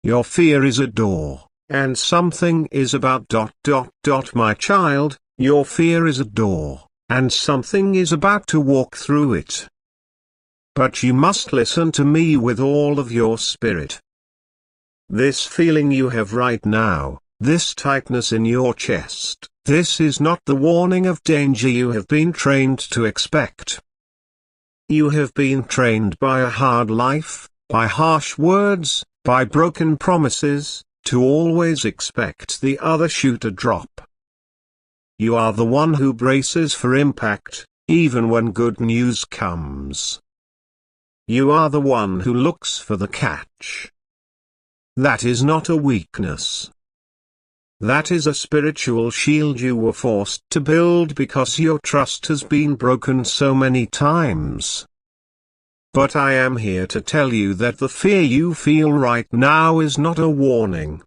Your fear is a door, and something is about ... My child, your fear is a door, and something is about to walk through it. But you must listen to me with all of your spirit. This feeling you have right now, this tightness in your chest, this is not the warning of danger you have been trained to expect. You have been trained by a hard life, by harsh words, by broken promises, to always expect the other shoe to drop. You are the one who braces for impact, even when good news comes. You are the one who looks for the catch. That is not a weakness. That is a spiritual shield you were forced to build because your trust has been broken so many times. But I am here to tell you that the fear you feel right now is not a warning.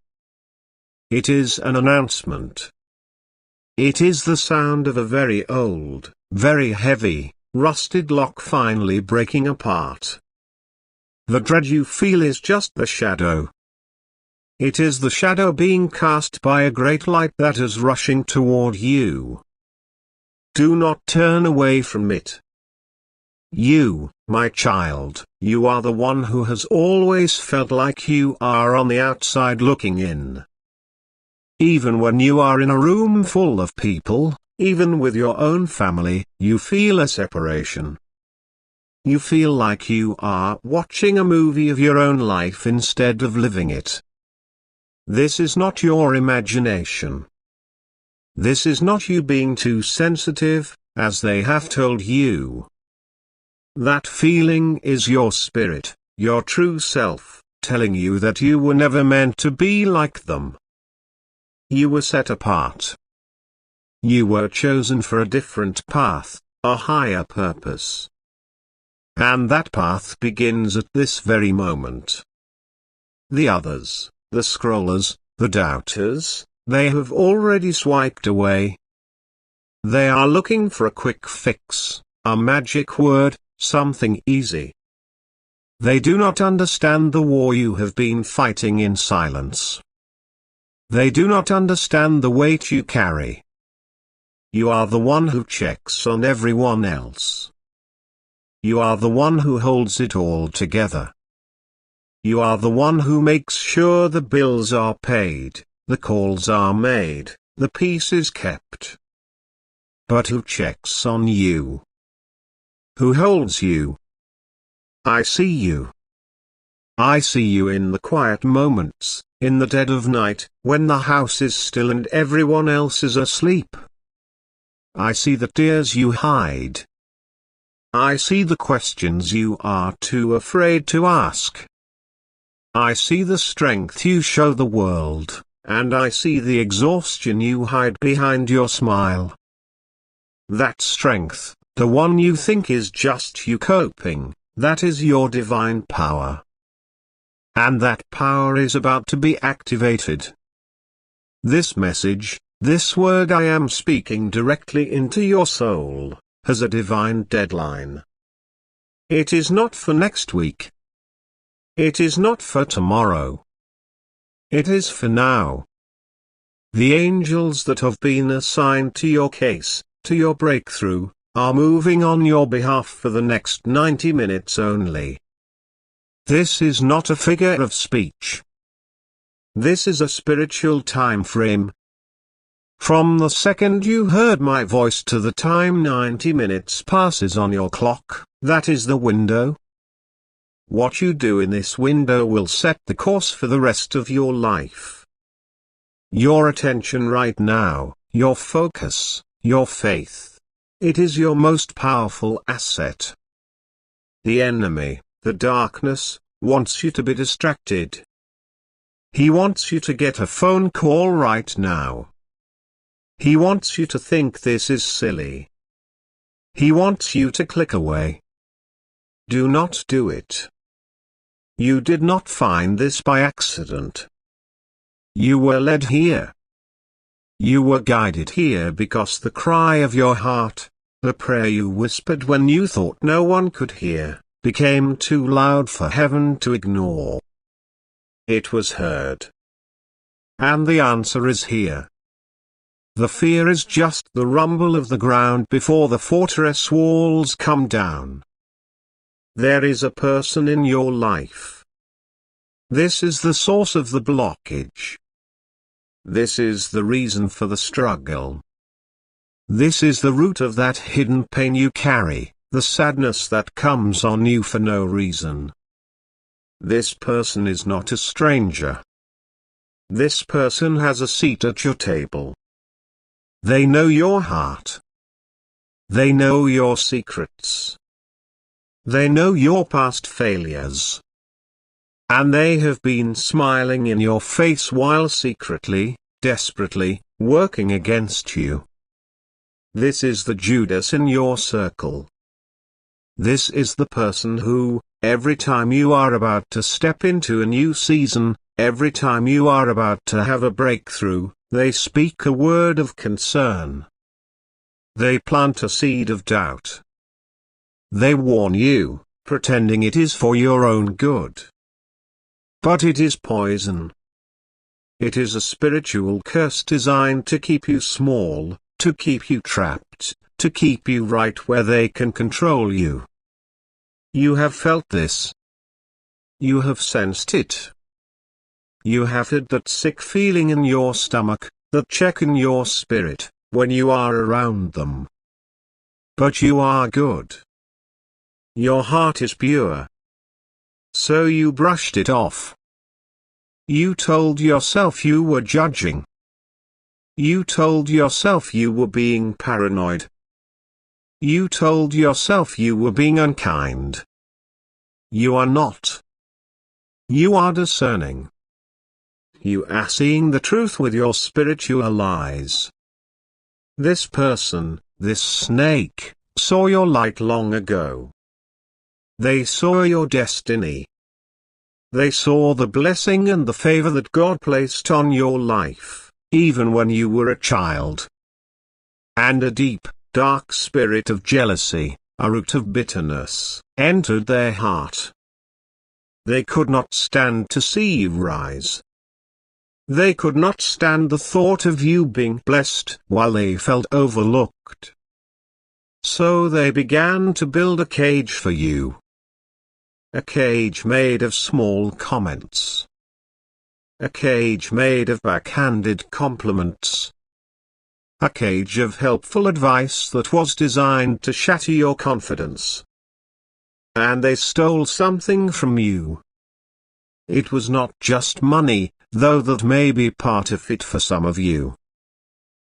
It is an announcement. It is the sound of a very old, very heavy, rusted lock finally breaking apart. The dread you feel is just the shadow. It is the shadow being cast by a great light that is rushing toward you. Do not turn away from it. You, my child, you are the one who has always felt like you are on the outside looking in. Even when you are in a room full of people, even with your own family, you feel a separation. You feel like you are watching a movie of your own life instead of living it. This is not your imagination. This is not you being too sensitive, as they have told you. That feeling is your spirit, your true self, telling you that you were never meant to be like them. You were set apart. You were chosen for a different path, a higher purpose. And that path begins at this very moment. The others, the scrollers, the doubters, they have already swiped away. They are looking for a quick fix, a magic word, something easy. They do not understand the war you have been fighting in silence. They do not understand the weight you carry. You are the one who checks on everyone else. You are the one who holds it all together. You are the one who makes sure the bills are paid, the calls are made, the peace is kept. But who checks on you? Who holds you? I see you. I see you in the quiet moments, in the dead of night, when the house is still and everyone else is asleep. I see the tears you hide. I see the questions you are too afraid to ask. I see the strength you show the world, and I see the exhaustion you hide behind your smile. That strength, the one you think is just you coping, that is your divine power. And that power is about to be activated. This message, this word I am speaking directly into your soul, has a divine deadline. It is not for next week. It is not for tomorrow. It is for now. The angels that have been assigned to your case, to your breakthrough, are moving on your behalf for the next 90 minutes only. This is not a figure of speech. This is a spiritual time frame. From the second you heard my voice to the time 90 minutes passes on your clock, that is the window. What you do in this window will set the course for the rest of your life. Your attention right now, your focus, your faith. It is your most powerful asset. The enemy, the darkness, wants you to be distracted. He wants you to get a phone call right now. He wants you to think this is silly. He wants you to click away. Do not do it. You did not find this by accident. You were led here. You were guided here because the cry of your heart, the prayer you whispered when you thought no one could hear, became too loud for heaven to ignore. it was heard. And the answer is here. The fear is just the rumble of the ground before the fortress walls come down. There is a person in your life. This is the source of the blockage. This is the reason for the struggle. This is the root of that hidden pain you carry, the sadness that comes on you for no reason. This person is not a stranger. This person has a seat at your table. They know your heart. They know your secrets. They know your past failures. And they have been smiling in your face while secretly, desperately, working against you. This is the Judas in your circle. This is the person who, every time you are about to step into a new season, every time you are about to have a breakthrough, they speak a word of concern. They plant a seed of doubt. They warn you, pretending it is for your own good. But it is poison. It is a spiritual curse designed to keep you small, to keep you trapped, to keep you right where they can control you. You have felt this. You have sensed it. You have had that sick feeling in your stomach, that check in your spirit, when you are around them. But you are good. Your heart is pure. So you brushed it off. You told yourself you were judging. You told yourself you were being paranoid. You told yourself you were being unkind. You are not. You are discerning. You are seeing the truth with your spiritual eyes. This person, this snake, saw your light long ago. They saw your destiny. They saw the blessing and the favor that God placed on your life, even when you were a child. And a deep, dark spirit of jealousy, a root of bitterness, entered their heart. They could not stand to see you rise. They could not stand the thought of you being blessed while they felt overlooked. So they began to build a cage for you. A cage made of small comments. A cage made of backhanded compliments. A cage of helpful advice that was designed to shatter your confidence. And they stole something from you. It was not just money, though that may be part of it for some of you.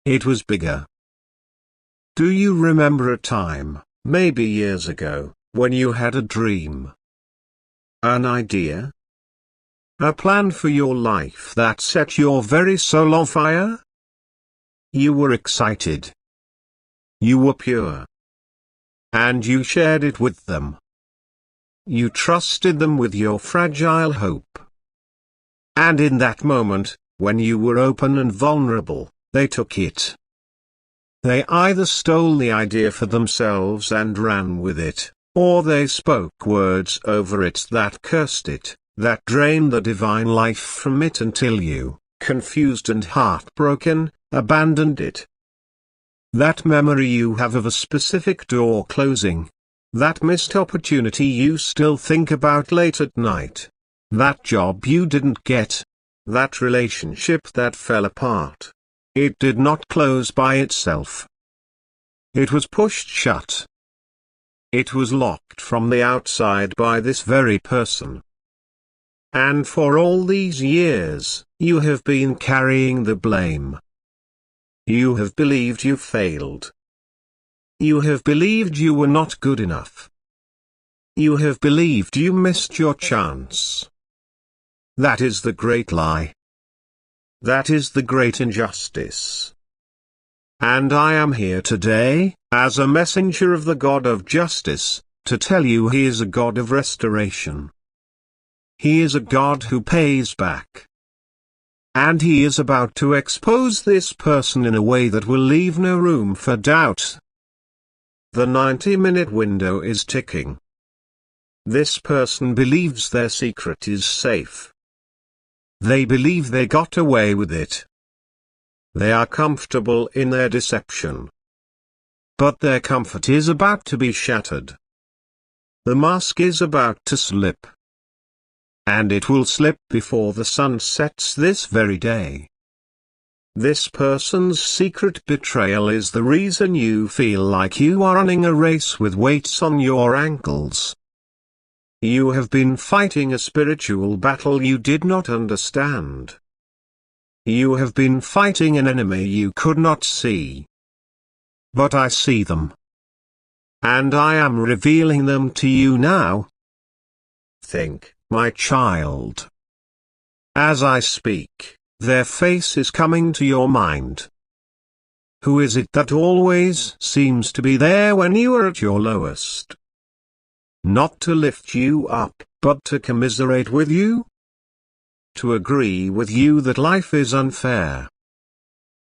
It was bigger. Do you remember a time, maybe years ago, when you had a dream? An idea? A plan for your life that set your very soul on fire? You were excited. You were pure. And you shared it with them. You trusted them with your fragile hope. And in that moment, when you were open and vulnerable, they took it. They either stole the idea for themselves and ran with it, or they spoke words over it that cursed it, that drained the divine life from it until you, confused and heartbroken, abandoned it. That memory you have of a specific door closing. That missed opportunity you still think about late at night. That job you didn't get. That relationship that fell apart. It did not close by itself. It was pushed shut. It was locked from the outside by this very person. And for all these years, you have been carrying the blame. You have believed you failed. You have believed you were not good enough. You have believed you missed your chance. That is the great lie. That is the great injustice. And I am here today, as a messenger of the God of justice, to tell you He is a God of restoration. He is a God who pays back. And He is about to expose this person in a way that will leave no room for doubt. The 90-minute window is ticking. This person believes their secret is safe. They believe they got away with it. They are comfortable in their deception. But their comfort is about to be shattered. The mask is about to slip. And it will slip before the sun sets this very day. This person's secret betrayal is the reason you feel like you are running a race with weights on your ankles. You have been fighting a spiritual battle you did not understand. You have been fighting an enemy you could not see. But I see them. And I am revealing them to you now. Think, my child. As I speak, their face is coming to your mind. Who is it that always seems to be there when you are at your lowest? Not to lift you up, but to commiserate with you? To agree with you that life is unfair?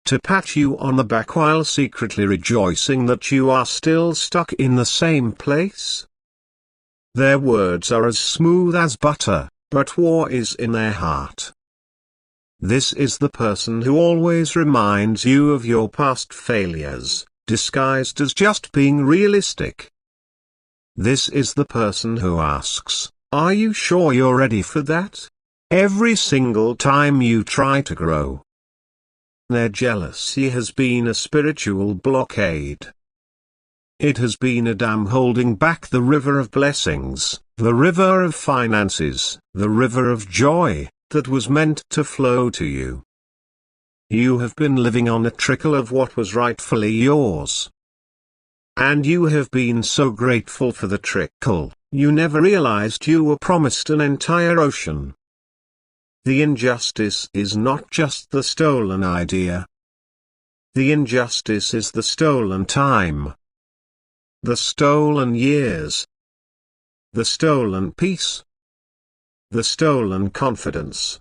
To pat you on the back while secretly rejoicing that you are still stuck in the same place? Their words are as smooth as butter, but war is in their heart. This is the person who always reminds you of your past failures, disguised as just being realistic. This is the person who asks, "Are you sure you're ready for that?" every single time you try to grow. Their jealousy has been a spiritual blockade. It has been a dam holding back the river of blessings, the river of finances, the river of joy, that was meant to flow to you. You have been living on a trickle of what was rightfully yours. And you have been so grateful for the trickle, you never realized you were promised an entire ocean. The injustice is not just the stolen idea. The injustice is the stolen time. The stolen years. The stolen peace. The stolen confidence.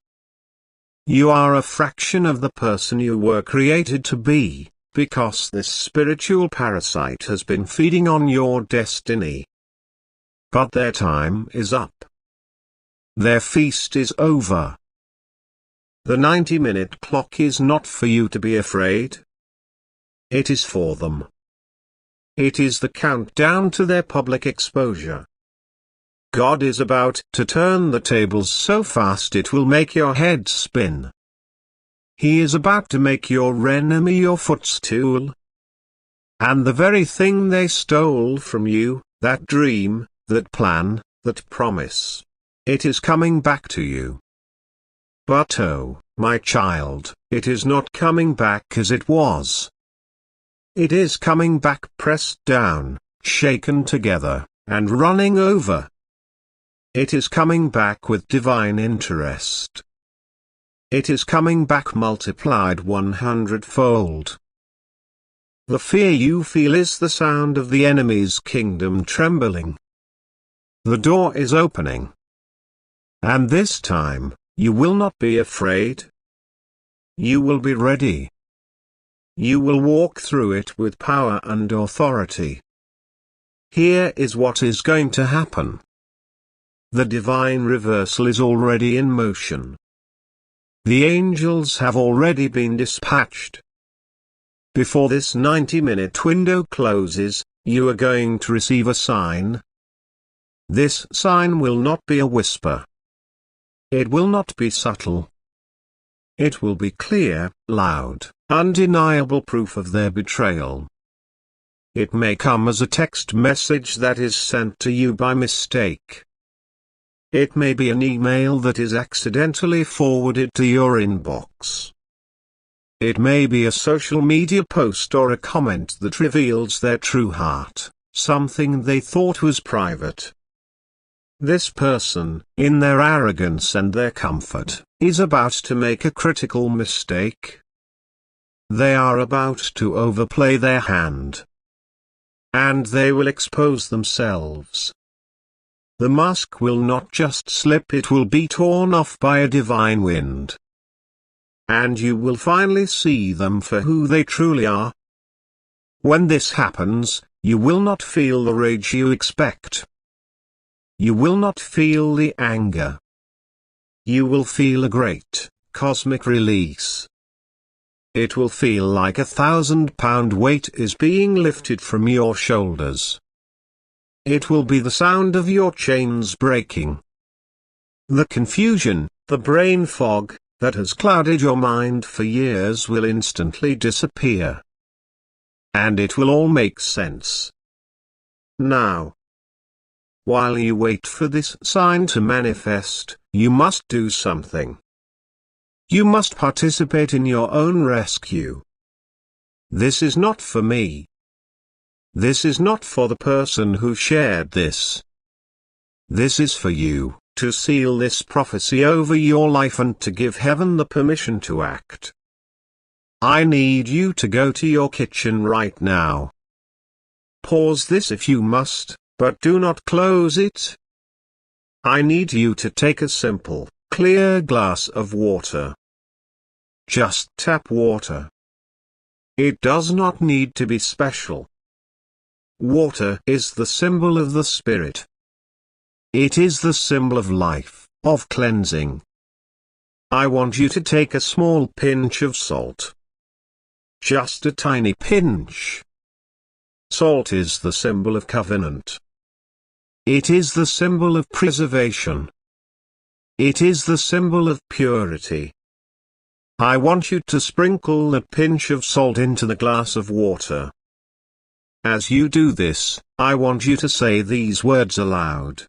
You are a fraction of the person you were created to be, because this spiritual parasite has been feeding on your destiny. But their time is up. Their feast is over. The 90-minute clock is not for you to be afraid. It is for them. It is the countdown to their public exposure. God is about to turn the tables so fast it will make your head spin. He is about to make your enemy your footstool. And the very thing they stole from you, that dream, that plan, that promise, it is coming back to you. But oh, my child, it is not coming back as it was. It is coming back pressed down, shaken together, and running over. It is coming back with divine interest. It is coming back multiplied 100-fold. The fear you feel is the sound of the enemy's kingdom trembling. The door is opening. And this time, you will not be afraid. You will be ready. You will walk through it with power and authority. Here is what is going to happen. The divine reversal is already in motion. The angels have already been dispatched. Before this 90-minute window closes, you are going to receive a sign. This sign will not be a whisper. It will not be subtle. It will be clear, loud, undeniable proof of their betrayal. It may come as a text message that is sent to you by mistake. It may be an email that is accidentally forwarded to your inbox. It may be a social media post or a comment that reveals their true heart, something they thought was private. This person, in their arrogance and their comfort, is about to make a critical mistake. They are about to overplay their hand. And they will expose themselves. The mask will not just slip, it will be torn off by a divine wind. And you will finally see them for who they truly are. When this happens, you will not feel the rage you expect. You will not feel the anger. you will feel a great, cosmic release. It will feel like 1,000-pound weight is being lifted from your shoulders. It will be the sound of your chains breaking. The confusion, the brain fog, that has clouded your mind for years will instantly disappear. And it will all make sense. Now, while you wait for this sign to manifest, you must do something. You must participate in your own rescue. This is not for me. This is not for the person who shared this. This is for you, to seal this prophecy over your life and to give heaven the permission to act. I need you to go to your kitchen right now. Pause this if you must, but do not close it. I need you to take a simple, clear glass of water. Just tap water. It does not need to be special. Water is the symbol of the Spirit. It is the symbol of life, of cleansing. I want you to take a small pinch of salt. Just a tiny pinch. Salt is the symbol of covenant. It is the symbol of preservation. It is the symbol of purity. I want you to sprinkle a pinch of salt into the glass of water. As you do this, I want you to say these words aloud.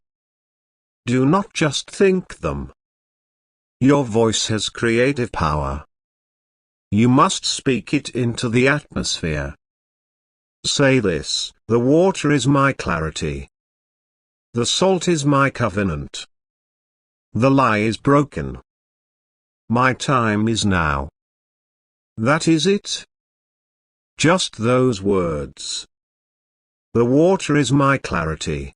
Do not just think them. Your voice has creative power. You must speak it into the atmosphere. Say this: the water is my clarity. The salt is my covenant. The lie is broken. My time is now. That is it. Just those words. The water is my clarity.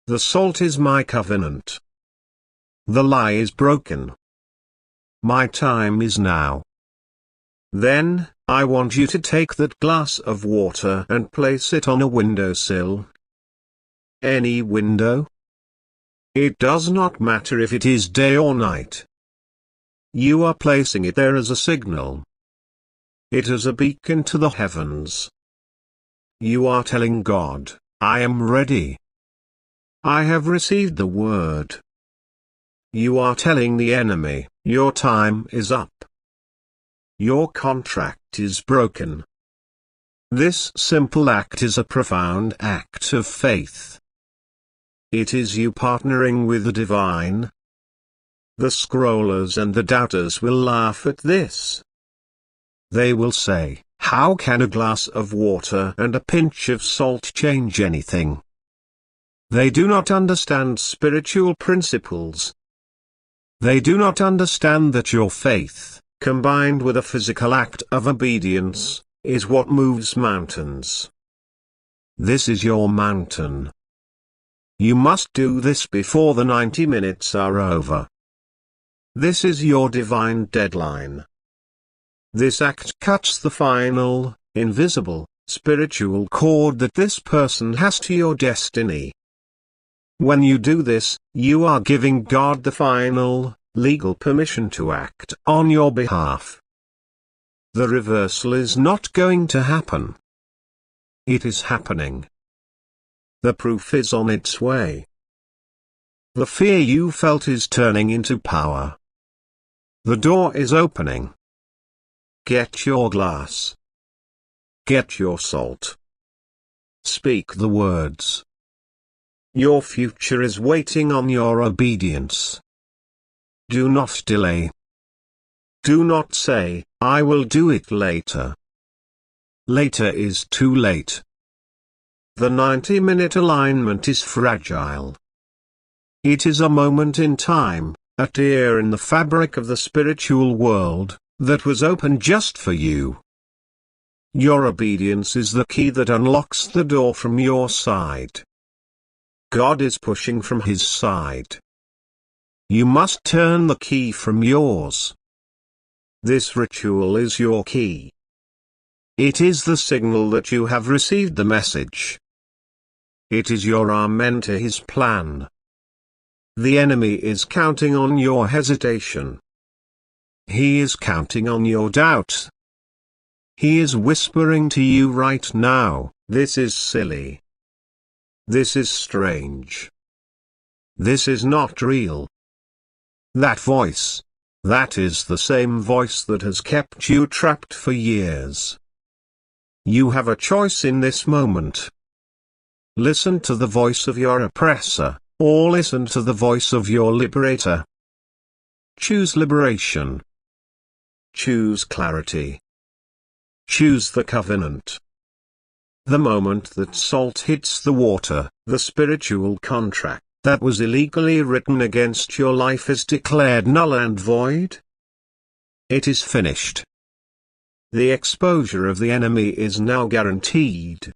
The salt is my covenant. The lie is broken. My time is now. Then, I want you to take that glass of water and place it on a windowsill. Any window. It does not matter if it is day or night. You are placing it there as a signal. It is a beacon to the heavens. You are telling God, I am ready. I have received the word. You are telling the enemy, your time is up. Your contract is broken. This simple act is a profound act of faith. It is you partnering with the divine. The scrollers and the doubters will laugh at this. They will say, how can a glass of water and a pinch of salt change anything? They do not understand spiritual principles. They do not understand that your faith, combined with a physical act of obedience, is what moves mountains. This is your mountain. You must do this before the 90 minutes are over. This is your divine deadline. This act cuts the final, invisible, spiritual cord that this person has to your destiny. When you do this, you are giving God the final, legal permission to act on your behalf. The reversal is not going to happen. It is happening. The proof is on its way. The fear you felt is turning into power. The door is opening. Get your glass. Get your salt. Speak the words. Your future is waiting on your obedience. Do not delay. Do not say, I will do it later. Later is too late. The 90-minute alignment is fragile. It is a moment in time, a tear in the fabric of the spiritual world, that was open just for you. Your obedience is the key that unlocks the door from your side. God is pushing from his side. You must turn the key from yours. This ritual is your key. It is the signal that you have received the message. It is your amen to his plan. The enemy is counting on your hesitation. He is counting on your doubt. He is whispering to you right now, this is silly. This is strange. This is not real. That voice, that is the same voice that has kept you trapped for years. You have a choice in this moment. Listen to the voice of your oppressor, or listen to the voice of your liberator. Choose liberation. Choose clarity. Choose the covenant. The moment that salt hits the water, the spiritual contract that was illegally written against your life is declared null and void. It is finished. The exposure of the enemy is now guaranteed.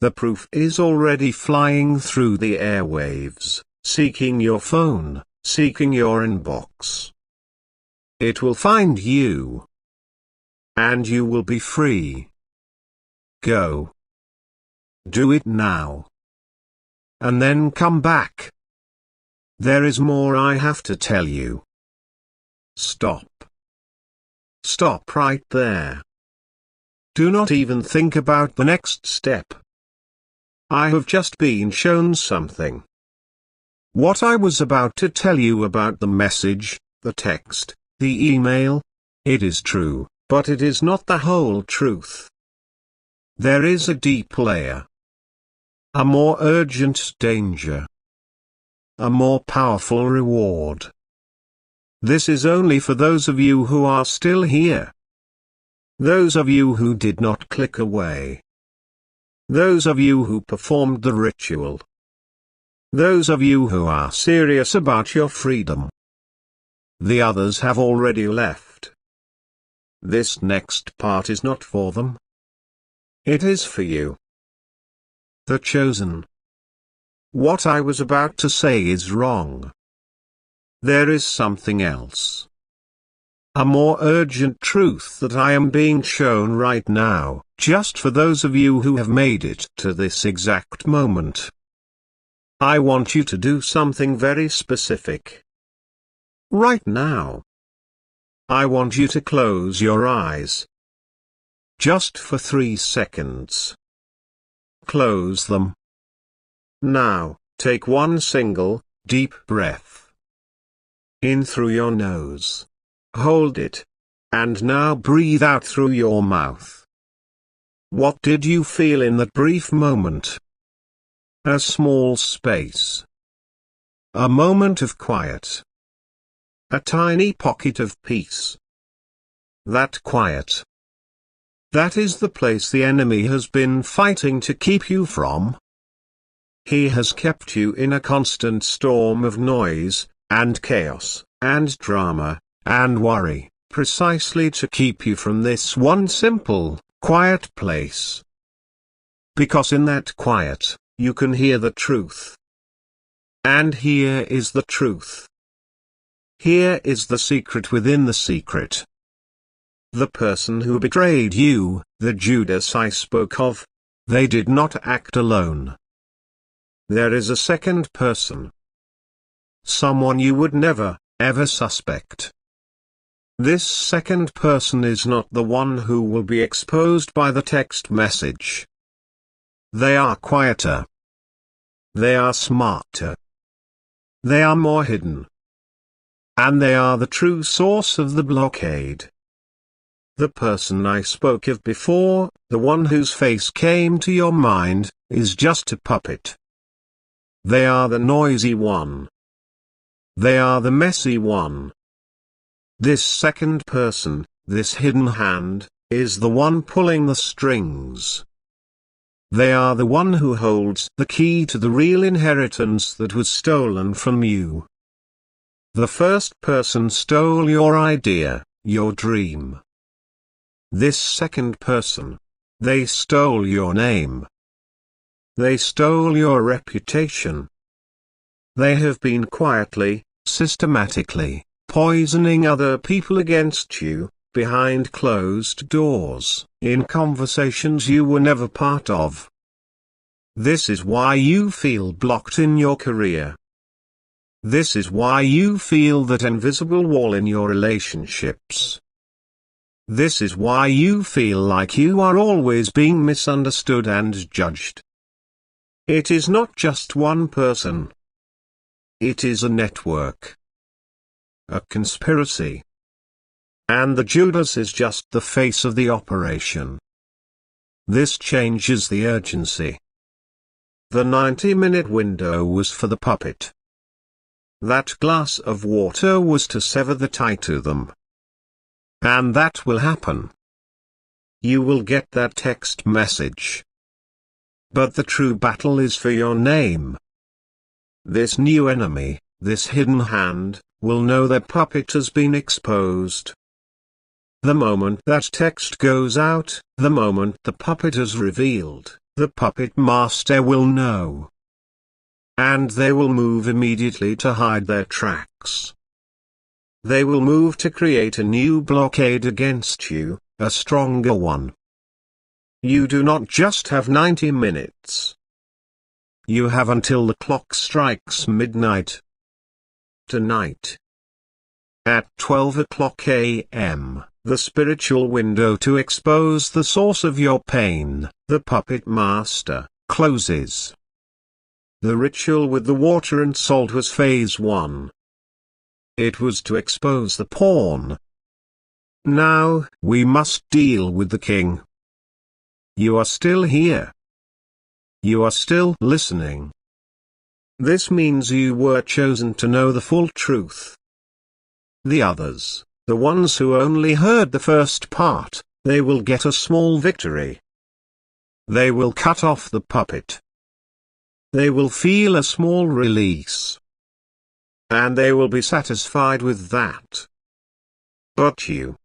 The proof is already flying through the airwaves, seeking your phone, seeking your inbox. It will find you. And you will be free. Go. Do it now. And then come back. There is more I have to tell you. Stop. Stop right there. Do not even think about the next step. I have just been shown something. What I was about to tell you about the message, the text, the email, it is true, but it is not the whole truth. There is a deep layer. A more urgent danger. A more powerful reward. This is only for those of you who are still here. Those of you who did not click away. Those of you who performed the ritual. Those of you who are serious about your freedom. The others have already left. This next part is not for them. It is for you. The chosen. What I was about to say is wrong. There is something else. A more urgent truth that I am being shown right now, just for those of you who have made it to this exact moment. I want you to do something very specific. Right now. I want you to close your eyes. Just for 3 seconds. Close them. Now, take one single, deep breath. In through your nose. Hold it. And now breathe out through your mouth. What did you feel in that brief moment? A small space. A moment of quiet. A tiny pocket of peace. That quiet. That is the place the enemy has been fighting to keep you from. He has kept you in a constant storm of noise, and chaos, and drama, and worry, precisely to keep you from this one simple, quiet place. Because in that quiet, you can hear the truth. And here is the truth. Here is the secret within the secret. The person who betrayed you, the Judas I spoke of, they did not act alone. There is a second person. Someone you would never, ever suspect. This second person is not the one who will be exposed by the text message. They are quieter. They are smarter. They are more hidden. And they are the true source of the blockade. The person I spoke of before, the one whose face came to your mind, is just a puppet. They are the noisy one. They are the messy one. This second person, this hidden hand, is the one pulling the strings. They are the one who holds the key to the real inheritance that was stolen from you. The first person stole your idea, your dream. This second person, they stole your name. They stole your reputation. They have been quietly, systematically, poisoning other people against you, behind closed doors, in conversations you were never part of. This is why you feel blocked in your career. This is why you feel that invisible wall in your relationships. This is why you feel like you are always being misunderstood and judged. It is not just one person. It is a network. A conspiracy. And the Judas is just the face of the operation. This changes the urgency. The 90-minute window was for the puppet. That glass of water was to sever the tie to them. And that will happen. You will get that text message. But the true battle is for your name. This new enemy, this hidden hand, will know their puppet has been exposed. The moment that text goes out, the moment the puppet is revealed, the puppet master will know. And they will move immediately to hide their tracks. They will move to create a new blockade against you, a stronger one. You do not just have 90 minutes. You have until the clock strikes midnight. Tonight, at 12 o'clock a.m., the spiritual window to expose the source of your pain, the puppet master, closes. The ritual with the water and salt was phase 1. It was to expose the pawn. Now, we must deal with the king. You are still here. You are still listening. This means you were chosen to know the full truth. The others, the ones who only heard the first part, they will get a small victory. They will cut off the puppet. They will feel a small release. And they will be satisfied with that. But you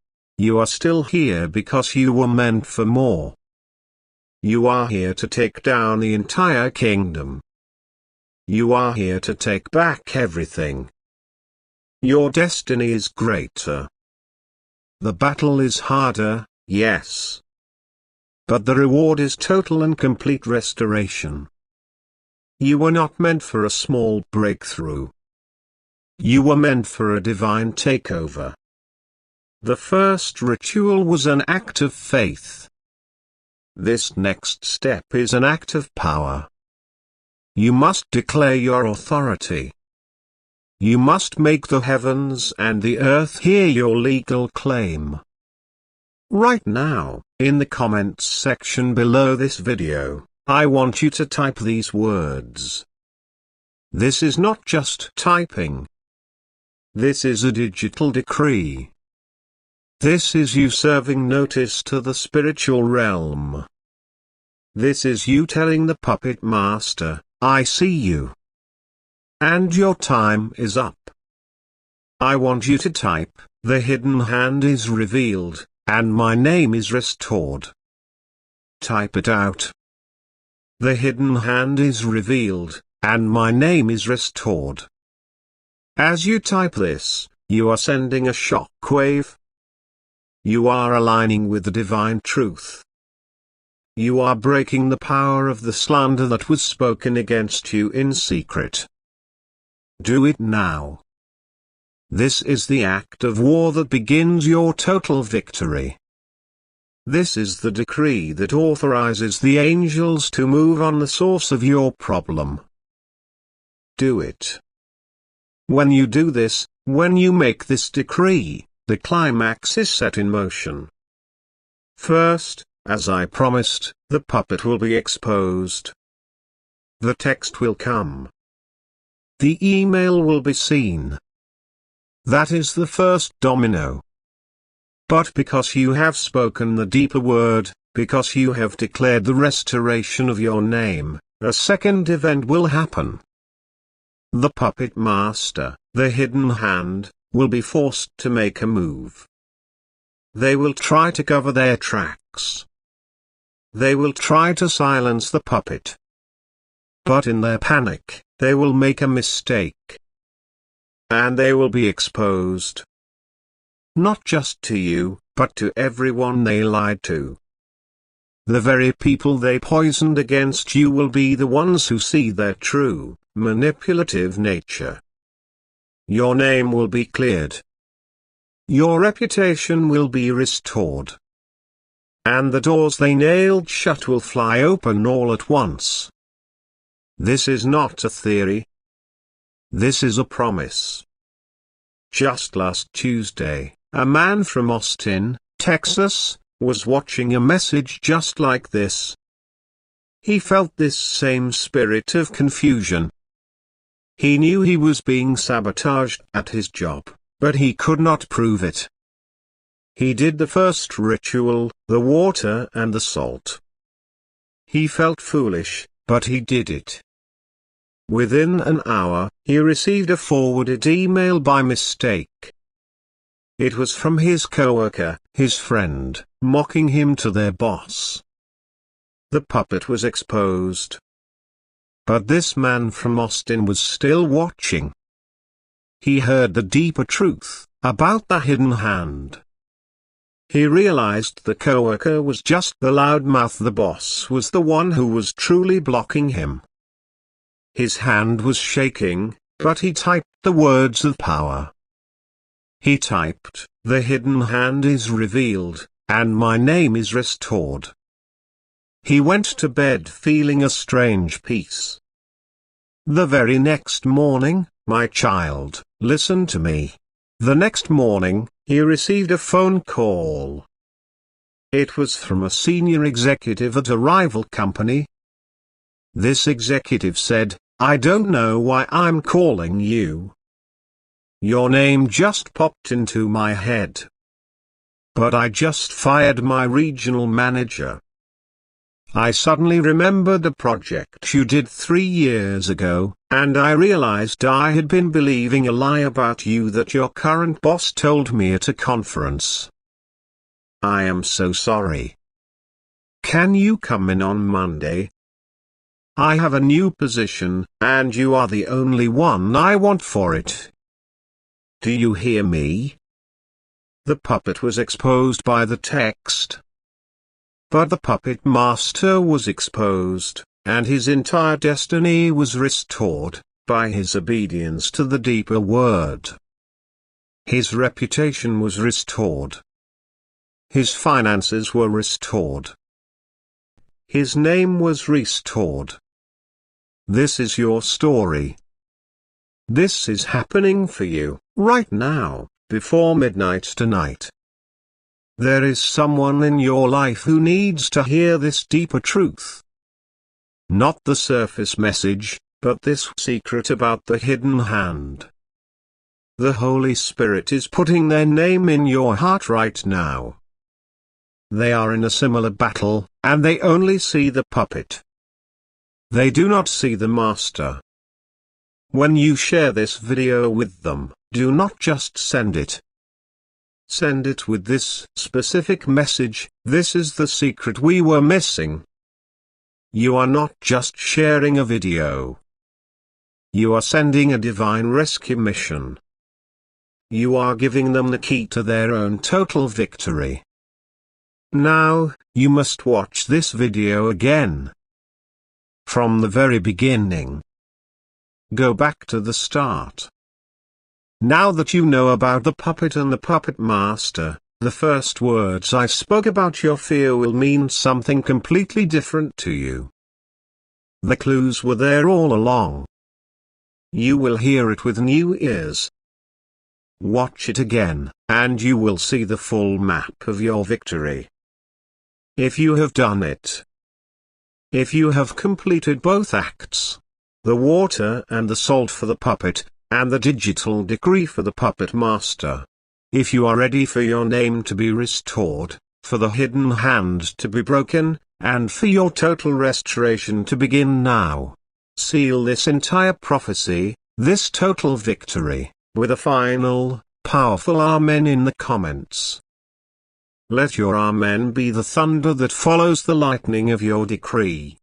are still here because you were meant for more. You are here to take down the entire kingdom. You are here to take back everything. Your destiny is greater. The battle is harder, yes. But the reward is total and complete restoration. You were not meant for a small breakthrough. You were meant for a divine takeover. The first ritual was an act of faith. This next step is an act of power. You must declare your authority. You must make the heavens and the earth hear your legal claim. Right now, in the comments section below this video, I want you to type these words. This is not just typing. This is a digital decree. This is you serving notice to the spiritual realm. This is you telling the puppet master, I see you. And your time is up. I want you to type, the hidden hand is revealed, and my name is restored. Type it out. The hidden hand is revealed, and my name is restored. As you type this, you are sending a shock wave. You are aligning with the divine truth. You are breaking the power of the slander that was spoken against you in secret. Do it now. This is the act of war that begins your total victory. This is the decree that authorizes the angels to move on the source of your problem. Do it. When you do this, when you make this decree, the climax is set in motion. First, as I promised, the puppet will be exposed. The text will come. The email will be seen. That is the first domino. But because you have spoken the deeper word, because you have declared the restoration of your name, a second event will happen. The puppet master, the hidden hand, will be forced to make a move. They will try to cover their tracks. They will try to silence the puppet. But in their panic, they will make a mistake. And they will be exposed. Not just to you, but to everyone they lied to. The very people they poisoned against you will be the ones who see their true, manipulative nature. Your name will be cleared. Your reputation will be restored. And the doors they nailed shut will fly open all at once. This is not a theory. This is a promise. Just last Tuesday, a man from Austin, Texas, was watching a message just like this. He felt this same spirit of confusion. He knew he was being sabotaged at his job, but he could not prove it. He did the first ritual, the water and the salt. He felt foolish, but he did it. Within an hour, he received a forwarded email by mistake. It was from his coworker, his friend, mocking him to their boss. The puppet was exposed. But this man from Austin was still watching. He heard the deeper truth about the hidden hand. He realized the coworker was just the loudmouth. The boss was the one who was truly blocking him. His hand was shaking, but he typed the words of power. He typed, "The hidden hand is revealed, and my name is restored." He went to bed feeling a strange peace. The very next morning, my child, listen to me. The next morning, he received a phone call. It was from a senior executive at a rival company. This executive said, "I don't know why I'm calling you. Your name just popped into my head. But I just fired my regional manager. I suddenly remembered a project you did 3 years ago, and I realized I had been believing a lie about you that your current boss told me at a conference. I am so sorry. Can you come in on Monday? I have a new position, and you are the only one I want for it. Do you hear me?" The puppet was exposed by the text. But the puppet master was exposed, and his entire destiny was restored, by his obedience to the deeper word. His reputation was restored. His finances were restored. His name was restored. This is your story. This is happening for you, right now, before midnight tonight. There is someone in your life who needs to hear this deeper truth. Not the surface message, but this secret about the hidden hand. The Holy Spirit is putting their name in your heart right now. They are in a similar battle, and they only see the puppet. They do not see the master. When you share this video with them, do not just send it. Send it with this specific message: "This is the secret we were missing." You are not just sharing a video. You are sending a divine rescue mission. You are giving them the key to their own total victory. Now, you must watch this video again. From the very beginning. Go back to the start. Now that you know about the puppet and the puppet master, the first words I spoke about your fear will mean something completely different to you. The clues were there all along. You will hear it with new ears. Watch it again, and you will see the full map of your victory. If you have done it. If you have completed both acts, the water and the salt for the puppet, and the digital decree for the puppet master. If you are ready for your name to be restored, for the hidden hand to be broken, and for your total restoration to begin now. Seal this entire prophecy, this total victory, with a final, powerful Amen in the comments. Let your Amen be the thunder that follows the lightning of your decree.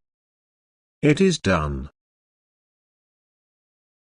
It is done.